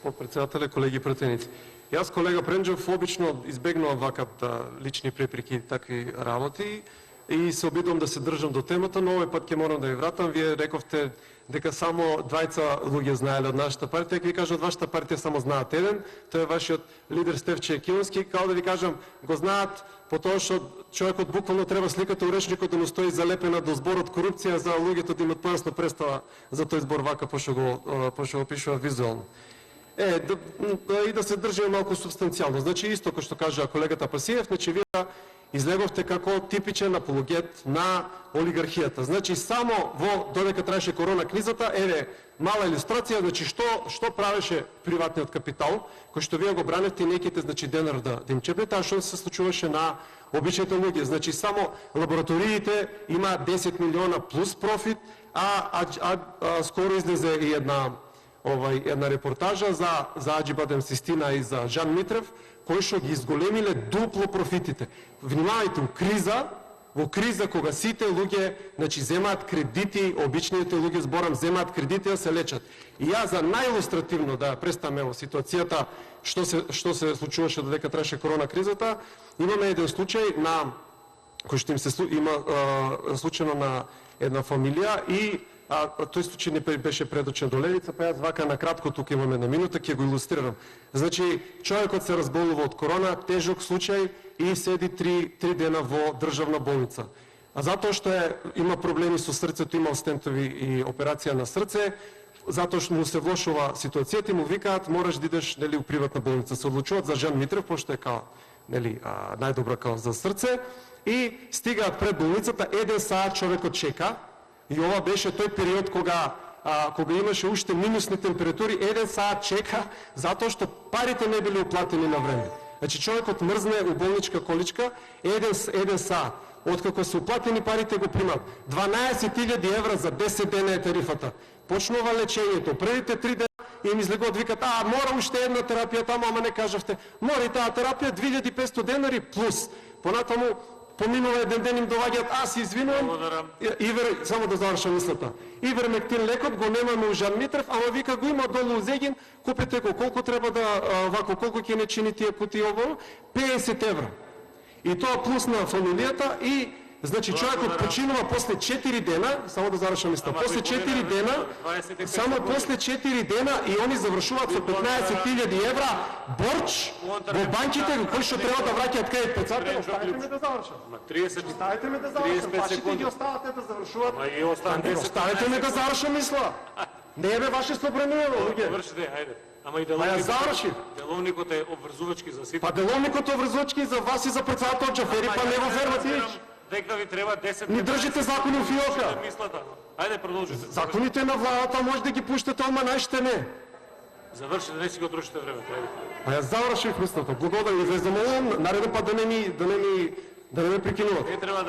подпредседателе, колеги пратеници. Јас, колега Пренџов, обично избегнувам вакат лични препреки и такви работи и се обидувам да се држам до темата, но овој пат ќе морам да ви вратам. Вие рековте дека само двајца луѓе знаеле од нашата партија. Ќе ви кажам, од вашата партија само знаат еден, тој е вашиот лидер Стефче Екиловски. Као да ви кажам, го знаат по тоа што човекот буквално треба сликата у речникот да му стои залепена до зборот корупција за луѓето да имат појасна представа за тој збор вака пошто го пишува визуелно. И да се држиме малку субстанцијално. Значи исто кој што кажа колегата Пасиев, значи вие излеговте како типичен апологет на олигархијата. Значи само додека траеше корона кризата, еве мала илустрација, значи што правеше приватниот капитал, кој што вие го браневте и неките значи денар да им чепнете, а што се случуваше на обичните луѓе. Значи само лабораториите има 10 милиона плюс профит, а скоро излезе и една репортажа за Аџибадем Систина и за Жан Митрев, кои што ги изголемиле дупло профитите. Внимавајте, во криза кога сите луѓе значи земаат кредити, обичните луѓе зборам земаат кредити да се лечат. И ја за најилустративно да представам ево ситуацијата што се случуваше додека траеше корона кризата, имаме еден случај на кој што има случајно на една фамилија и тој случај не беше предочен до левица, па јас вака на кратко тука имаме една минута, ќе го илустрирам. Значи, човекот се разболува од корона, тежок случај и седи 3 дена во државна болница. А затоа што има проблеми со срцето, имал стентови и операција на срце, затоа што му се влошува ситуацијата и му викаат мораш да идеш у приватна болница. Се одлучуваат за Жан Митрев, пошто е као најдобра као за срце и стигаат пред болницата, 1 саат човекот чека. И ова беше тој период кога имаше уште минусни температури, 1 саат чека, затоа што парите не били уплатени на време. Значи човекот мрзне у болничка количка, 1 саат. Откако се уплатени парите го примат. 12.000 евра за 10 дена е тарифата. Почнува лечењето. Првите 3 дена им излегуват, викат, мора уште една терапија таму, ама не кажавте. Мора и таа терапија 2500 денари плюс. Понатаму поминува еден ден им доваѓаат, аз извинувам, само да завршам мислата. Ивермектин лекот го немаме у Жан Митрев, ама вика го има долу у Зегин, купете го, колку треба да, колку ќе не чини тие кутии ово? 50 евра. И тоа плюс на фамилијата и значи човекот починува после 4 дена, само да завршам мислата, после 4 дена, само после 4 дена и они завршуваат со 15.000 евра борч во банките, кои што треба да враќаат кредит. Председател, оставете ме да завршам. Оставете ме да завршам, вашите ги оставате да завршуваат. Оставете ме да завршам мисла. Не е бе ваше собраниево, луѓе. Завршите, ајде. Ама и деловникот е обврзувачки за сите. Па деловникот е обврзувачки за вас и за председател Џафери, па не во Фермативич. Дека ви треба 10 Не држите закони у фиока. Ајде продолжите. Законите на владата може да ги пуштате, ама нашите не. Завршите, не си го трошите времето. А јас завршив мислата. Благодарам ви, ве замолувам, нареден пат да не ме прекинувате.